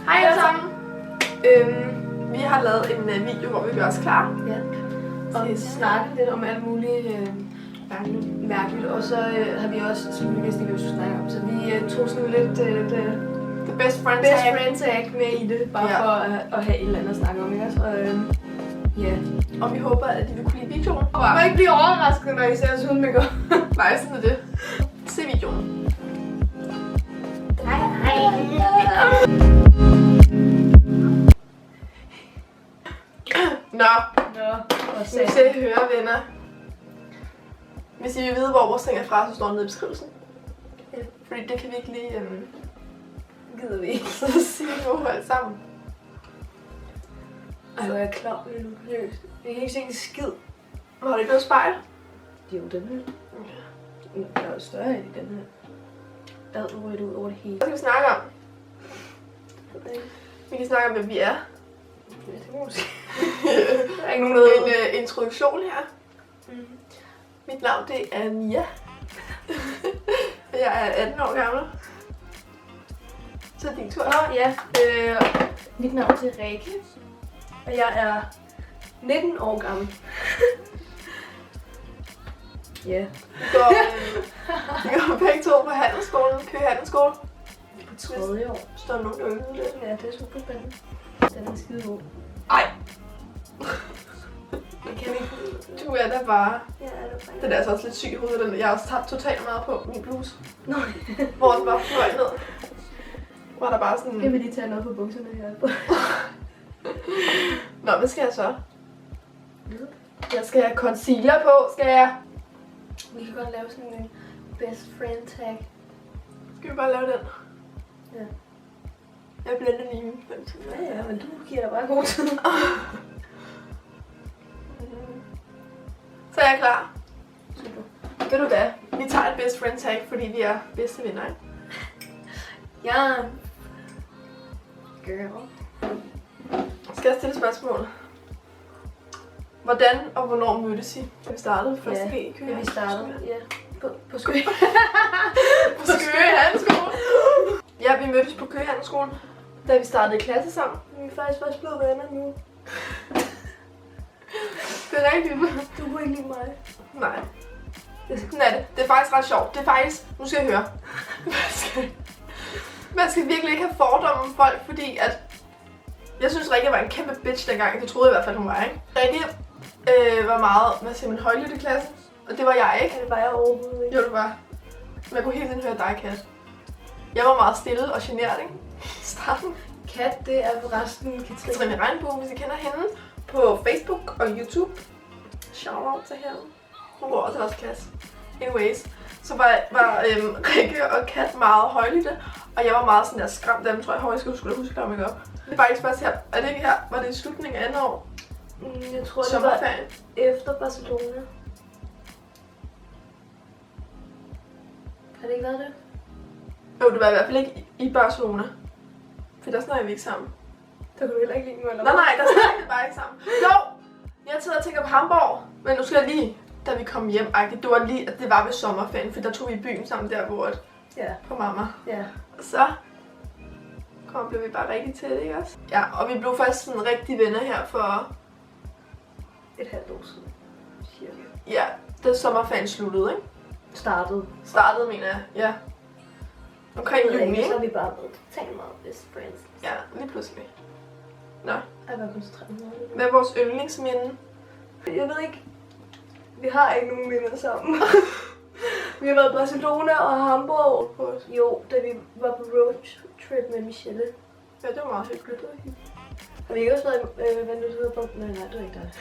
Hej alle sammen. Vi har lavet en video, hvor vi gør os klar. Ja. Og vi snakkede lidt om alt muligt mærkeligt. Og så har vi også, som vi vidste ikke, hvad vi skulle snakke om. Så vi tog sådan lidt The best friend tag med i det. Bare for at have et eller andet at snakke om, ikke også? Og Og vi håber, at I vil kunne lide videoen. Og man må ikke blive overrasket, når I ser os uden makeup. Nej, sådan er det. Se videoen. Nå, nu skal I høre, venner. Hvis I vil vide, hvor vores ting er fra, så står den nede i beskrivelsen. Ja. Fordi det kan vi ikke lige Gider vi ikke. så sige nu alt sammen. Altså, jeg er klar nu. Jeg kan ikke se en skid. Har du ikke noget spejl? Det er jo den her. Der er jo større end i den her. Ad ryger det ud over det hele. Hvad skal vi snakke om? Vi kan snakke om, hvem vi er. Ja, det må måske. Der er ikke nogen en introduktion her. Mit navn det er Mia. Jeg er 18 år gammel. Så er din tur. Ja, mit navn er Rikke. Og jeg er 19 år gammel. Ja. Vi går begge to på handelsskolen. Køge handelsskole. På 3. år. Står der nogen, der vil vide det? Ja, det er super spændende. Den er skide god. Ej, Det kan vi ikke. du er da bare... Ja, det er Den er altså også lidt syg i hovedet, den. Jeg har også tabt totalt meget på min bluse. Nå, Hvor den bare fløj ned. Hvor der bare sådan... kan vi lige tage noget på bukserne her? Nå, hvad skal jeg så? Jeg skal have concealer på, skal jeg? Vi kan godt lave sådan en best friend tag. Skal vi bare lave den? Ja. Jeg blender lige min. Ja, men du giver dig bare god tid. Så er jeg klar. Super. Ved du hvad? Vi tager et best friend tag, fordi vi er bedste venner, ikke? Ja. Girl. Skal jeg stille spørgsmål? Hvordan og hvornår mødtes I, da vi startede første G i Køge? Ja, vi startede, ja. På Skøge. På Køge Handelsskole. Ja, vi mødtes på Køge Handelsskole, da vi startede i klasse sammen. Vi er faktisk også blevet venner nu. Det er rigtigt. Du kunne ikke lide mig. Nej. Sådan er det. Det er faktisk ret sjovt. Det er faktisk... Nu skal jeg høre. Man skal virkelig ikke have fordomme om folk, fordi at... Jeg synes, Rikke var en kæmpe bitch dengang. Det troede jeg i hvert fald, hun var, ikke? Rikke var meget, hvad siger man, højlydt i klassen. Og det var jeg ikke. Det var jeg overhovedet ikke. Jo, det var. Men jeg kunne hele tiden høre dig, Kat. Jeg var meget stille og genert, ikke? I starten. Kat, det er forresten Katrine Regnbue, hvis I kender hende. På Facebook og YouTube. Shout out til hende. Hun går også i klasse. Anyways. Så var Rikke og Kat meget højlytte. Og jeg var meget sådan der skræmt af dem, tror jeg. Jeg skulle huske at make op. Det er faktisk først her. Er det ikke her? Var det i slutningen af andet år? Jeg tror, det var efter Barcelona. Har det ikke været det? Jo, det var i hvert fald ikke i Barcelona. For der snakker vi ikke sammen. Der kunne du heller ikke lide mig, eller Nej, der snakker vi bare ikke sammen. Jo! Jeg tager og tænker på Hamburg. Men nu skal jeg lige, da vi kom hjem, det var lige, at det var ved sommerferien. For der tog vi i byen sammen der, hvor ja. På mamma. Ja. Og så blev vi bare rigtig tæt, ikke også? Ja, og vi blev faktisk sådan rigtig venner her for... Et halvt år siden. Cirka. Ja, da sommerferien sluttede, ikke? Startede, mener jeg, ja. Omkring juni, ikke? Så er vi bare blevet totalt meget best friends. Ja, lige pludselig. Nå. Jeg var koncentreret meget. Hvad er vores yndlingsminde? Jeg ved ikke. Vi har ikke nogen minder sammen. Vi har været i Barcelona og Hamburg. Jo, da vi var på roadtrip med Michelle. Ja, det var meget hyggeligt. Har vi ikke også været hvad nu det hedder på? Nej, det er ikke dig.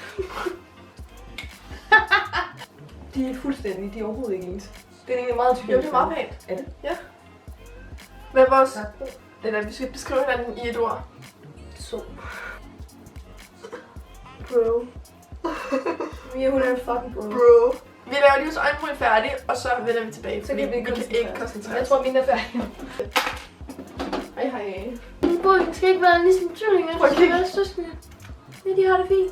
De er fuldstændig, de er overhovedet ikke ens. Det er egentlig meget tydeligt. Jo, det er meget pænt. Er det? Ja. Hvad er vores... Eller vi skal beskrive hinanden i et ord. Så. Bro. Mia, hun er en fucking bro. Bro. Vi laver lige vores øjenbryn færdig, og så vender vi tilbage. Så kan vi kan ikke koncentrere os. Jeg tror, mine er færdige. Hej hej. Bror, skal ikke være ligesom tvillinger. Prøv at kigge. Det skal være søskende. Ja, de har det fint.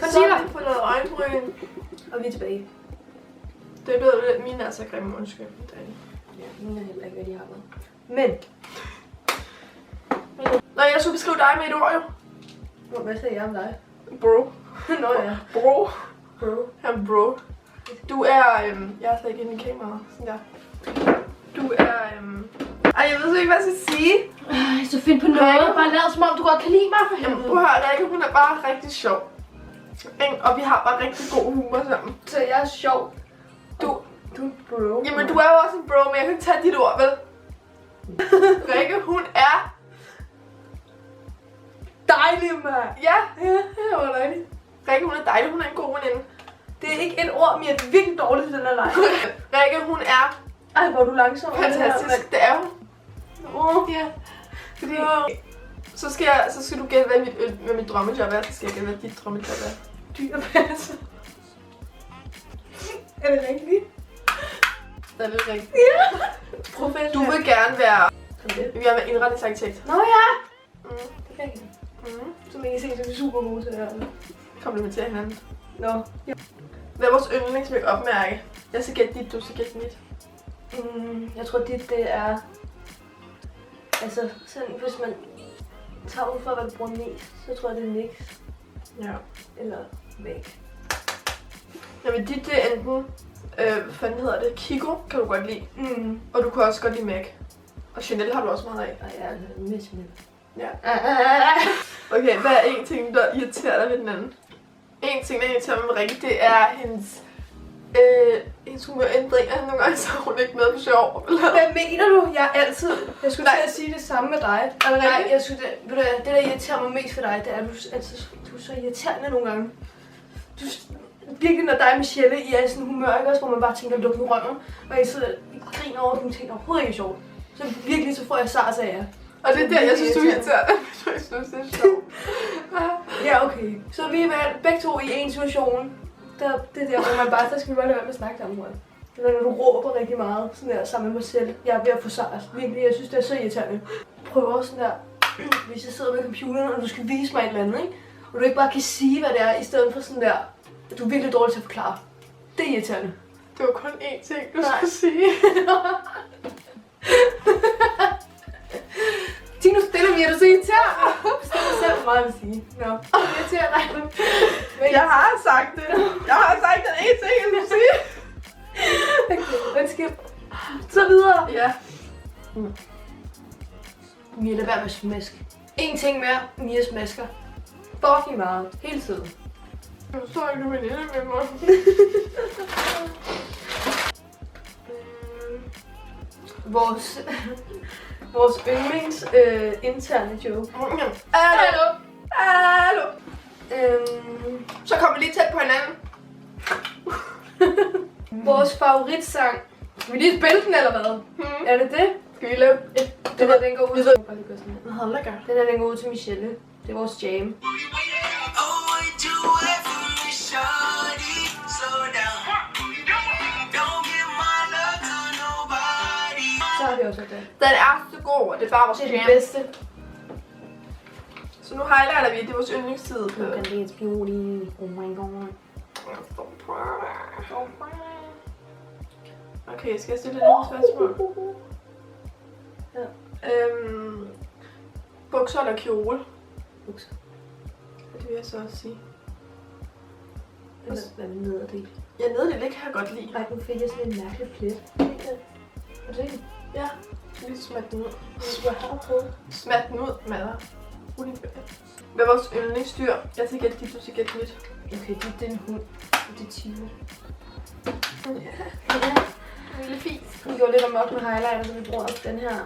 Concealer. Så har vi fået lavet øjenbryn. Og vi er tilbage. Det er blevet lidt... Mine er så grimme, undskyld. Ja, ligner heller ikke, hvad de har med. Men. Nå, jeg skulle beskrive dig med et ord, jo. Hvad sagde jeg om dig? Bro. Nå ja. Bro. Bro. Han er bro. Du er, jeg er slet ikke inde i kameraet. Sådan der. Du er, ej, jeg ved så ikke, hvad jeg skal sige. Så find på noget. Bare lad som om, du godt kan lide mig for Jamen, helvede. prøv at høre, Rikke, hun er bare rigtig sjov. Og vi har bare rigtig god humor sammen. Så jeg er sjov. Du er bro. Jamen, du er jo også en bro, men jeg kan ikke tage dit ord, vel? Rikke, hun er Dejlig, mand. Ja, det var dejligt. Rikke, hun er dejlig, hun er en god veninde. Det er ikke et ord, men jeg er virkelig dårligt til den her leg. Rikke, hun er Ej, hvor er du langsom. fantastisk. Det er hun. Ja. Fordi, så skal du gætte, hvad mit drømmejob er. Så skal jeg gætte, hvad dit drømmejob er. Dyrepasser. Er det rigtigt? Det er lidt rigtigt. Ja. Professionel. Du vil gerne være, det? være indretningsarkitekt. Nå ja. Mm. Det kan jeg ikke. Mm. Som I kan se, så er vi super gode til det her. Komplementere hinanden. Nå. Ja. Hvad er vores yndlings make-up mærke? Jeg skal gætte dit, du skal gætte mit. Jeg tror det er... Altså, sådan, hvis man tager ud fra, hvad du bruger mest, så tror jeg, det er NYX. Ja. Eller MAC. Jamen dit det er enten, hvad fanden hedder det, Kiko kan du godt lide. Og du kan også godt lide MAC. Og Chanel har du også meget af. Og jeg er med Chanel. Ja. Okay, hvad er en ting, der irriterer dig ved den anden? En ting, der irriterer mig med Rikke, det er hendes humørændringer. Nogle gange så er hun ikke med på sjov. Hvad mener du? Jeg er altid... Jeg skulle til at sige det samme med dig. Nej, jeg skulle... Ved du hvad, det der irriterer mig mest for dig, det er, at du er så irriterende nogle gange. Du virkelig, når dig og Michelle, I er i sådan en humør, ikke også, hvor man bare tænker, luk nu røven. Og I sidder og griner over nogle ting, der overhovedet ikke er sjovt. Så virkelig, så får jeg sars af jer. Og det er der, jeg synes, du irriterer dig. Jeg synes, det er sjovt. Ja, okay. Så vi er begge to i en situation. Det er der, hvor man bare, der skal vi bare lade være med at snakke sammen, tror jeg. Det er, når du råber rigtig meget, sådan der, sammen med mig selv. Jeg er ved at få sars. Virkelig, jeg synes, det er så irriterende. Prøv også sådan der, hvis jeg sidder med computeren, og du skal vise mig et eller andet, ikke? Og du ikke bare kan sige, hvad det er, i stedet for sådan der, at du er virkelig dårlig til at forklare. Det er irriterende. Det var kun én ting, du skulle sige. Tino, stille mig, er du så irriterende? Bestem dig selv, hvor meget jeg vil sige. Nå, det irriterer dig. Jeg har sagt det. Jeg har sagt den ene ting, jeg skulle sige. Okay, undskyld. Så videre. Ja. Mia, lad være med at smaske. En ting mere, Mia smasker. Fucking meget. Hele tiden. Jeg forstår ikke, du er veninde med mig. Vores yndlings interne joke. Hallo. Hallo. Så kommer vi lige tæt på hinanden. Vores favoritsang. Skal vi lige spille den, eller hvad? Er det det? Skal vi lave Den her, den går ud til... Den her, den går ud til Michelle. Det er vores jam. Så har vi også det. Den er så god, og det er bare vores Det er jam. det bedste. Så nu highlighter vi, det er vores yndlingstid. Nu kan det et beauty. Oh my god. Okay, skal jeg stille et andet spørgsmål? Ja. Bukser eller kjole? Bukser. Det vil jeg så også sige. Hvad er nederdel? Ja, nederdel, det kan jeg godt lide. Ej, nu fik jeg sådan en mærkelig plet. Er det ikke? Ja, så lige smæt den ud. Jeg har prøvet. Smæt den ud, madder. Hvad er vores yndlingsdyr? Jeg skal gætte dit, du skal gætte mit. Okay, det er en hund. Det er Tino. Ja. Lille fis. Vi går lidt amok med highlighter, så vi bruger også den her.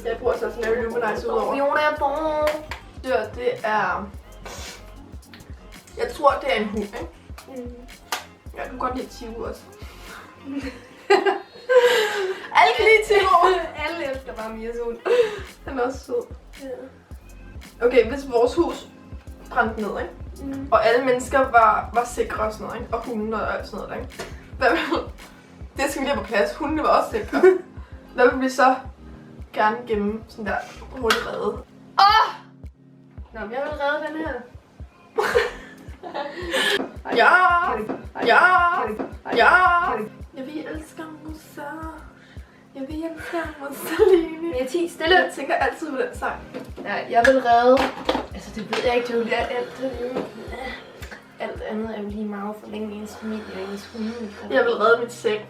Jeg bruger så sådan en luminizer udover. Fiona er på. Dyr, det er... Jeg tror, det er en hund, ikke? Jeg kan godt lide Tivo også. Alle kan lide Tivo! Alle elsker bare Mias hund. Han er også sød. Ja. Okay, hvis vores hus brændte ned, ikke? Og alle mennesker var sikre og sådan noget, ikke? Og hunde og alt sådan noget, ikke? Hvad vil... Det skal vi lige have på plads. Hundene var også sikre. Hvad vil vi så gerne gemme sådan der hurtigt redde? Nå, men jeg vil redde den her. Ja! Ja! Ja! Jeg vil elske musa. Jeg vil hjælpe her mod Celine. Jeg er 10, stille. Jeg tænker altid på den sang. Ja, jeg vil redde. Altså, det ved jeg ikke, Julia. Alt andet er jo lige meget for længe ens familie og ens hunde. Jeg vil redde mit seng.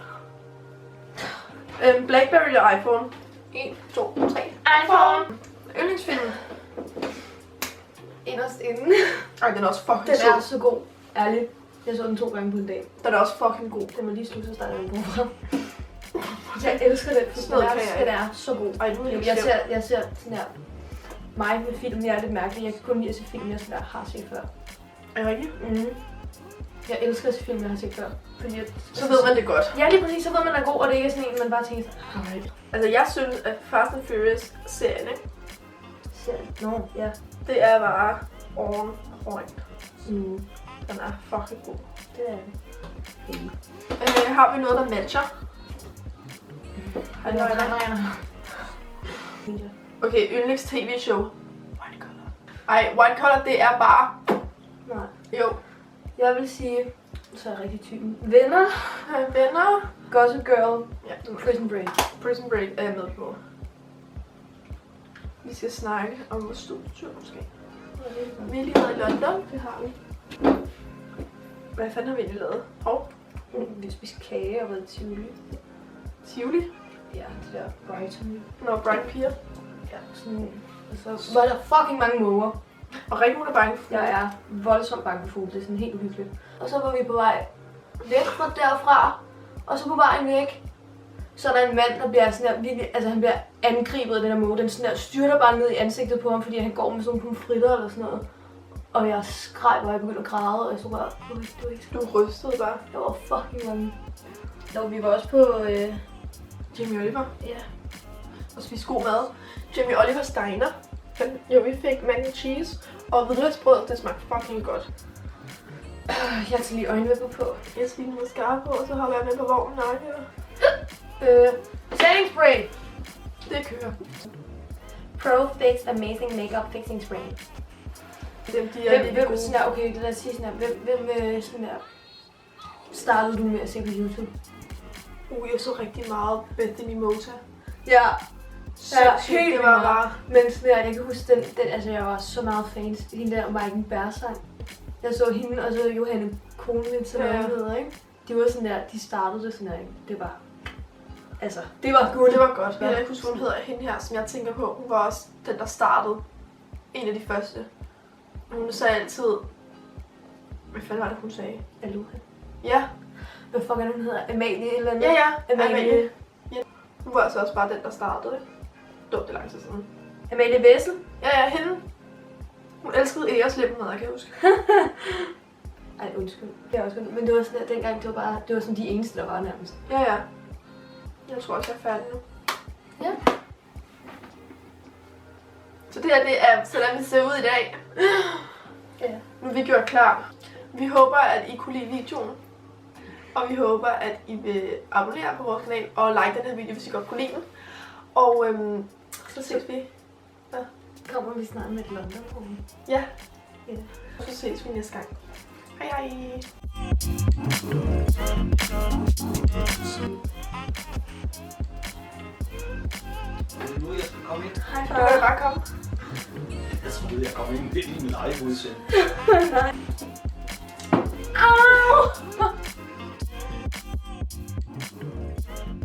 Blackberry og iPhone. 1, 2, 3. iPhone! Yndlingsfilm. Inderst inde. Ej, den er også fucking Den sød. er så god. Ærligt. Jeg så den 2 gange på en dag. Den er også fucking god. Den må lige slutte, så starter den på. Jeg elsker den film. Sådan noget kan jeg Den er så god. Ej, du er helt Jeg ser sådan her. Mig med film, jeg er lidt mærkelig. Jeg kan kun lide at se film, jeg sådan der har set før. Er det rigtigt? Mhm. Jeg elsker at se film, jeg har set før. Fordi Så ved man det godt. Ja, lige præcis. Så ved man, den er god, og det ikke er sådan en, man bare tænker sådan, Altså, jeg synes, at Fast and Furious-serien, ikke? Nå, ja. Det er bare on point. Mm. Den er fucking god. Det er det. Har vi noget, der matcher? Nej. Okay, yndlings tv-show. White Collar. Ej, White Collar, det er bare... Nej. Jo. Jeg vil sige, så er jeg rigtig typen. Venner, Venner. Gossip Girl, Ja, Prison Break. Prison Break er jeg med på. Vi skal snakke om vores studietur måske. Vi har lige været i London. Det har vi. Hvad fanden har vi egentlig lavet? Hov. Vi har spist kage og været i Tivoli. Tivoli. Ja, det der Brighton. Nå, Bright Pier. Ja, sådan. Og så var der fucking mange måger. Og rigtig hun er bange for. Jeg er voldsomt bange for fugle. Det er sådan helt uhyggeligt. Og så var vi på vej væk fra derfra. Og så på vejen væk, så er der en mand, der bliver sådan her virkelig, altså han bliver angrebet af den her måge. Den sådan der styrter bare ned i ansigtet på ham, fordi han går med sådan nogle pomfritter eller sådan noget. Og jeg skreg, og jeg begyndte at græde, og jeg så bare, Du rystede bare. jeg var fucking mange. Og vi var også på, Jamie Oliver. ja. Og spiste god mad. Jamie Olivers diner. Jo, vi fik mac and cheese. Og hvidløgsbrød, det smagte fucking godt. Jeg tager lige øjenvipper på. Jeg skal lige noget skarpe på, og så hopper jeg med på vognen. Nej, Setting spray! det kører. Pro Fix Amazing Makeup Fixing Spray. Dem, de er lige Hvem gode. sådan der, okay, lad os sige sådan der, hvem sådan der, startede du med at se på YouTube? Jeg så rigtig meget Bethany Mota. Ja, Sindssygt, helt det var vildt bare... men sådan der, jeg kan huske den, altså jeg var så meget fans. Hende der Maiken Bærsang. Jeg så hende, og så Johanne Konen, som jeg hedder, ikke? De var sådan der, de startede det sådan der, ikke? Det var, altså, det var godt. Det var godt. Jeg kan ikke huske, hvad hun hedder hende her, som jeg tænker på. Hun var også den, der startede. En af de første. Hun sagde altid... Hvad fanden var det, hun sagde? Aloha. Ja. Hvad fuck er det, hun hedder? Amalie eller andet? Ja, Amalie. Ja. Hun var altså også bare den, der startede det. Dumt, det er lang tid siden. Amalie Vessel. Ja, hende. Hun elskede Eos læbemad, jeg kan huske. Ej, undskyld. Det er også godt. Men det var sådan der, dengang, det var sådan de eneste, der var nærmest. Ja. Jeg tror også, jeg er færdig nu. Ja. Så det her, det er, sådan vi ser ud i dag. Ja. Nu er vi gjort klar. Vi håber, at I kunne lide videoen. Og vi håber, at I vil abonnere på vores kanal og like den her video, hvis I godt kunne lide den. Og så ses vi. Kommer vi snart med et London på. Ja. Ja. Og så ses vi næste gang. Hej hej. Nu jeg skal komme ind. Hej, du kan bare komme. Jeg troede, jeg kom ind. Det er lige min eget udsendelse. Nej.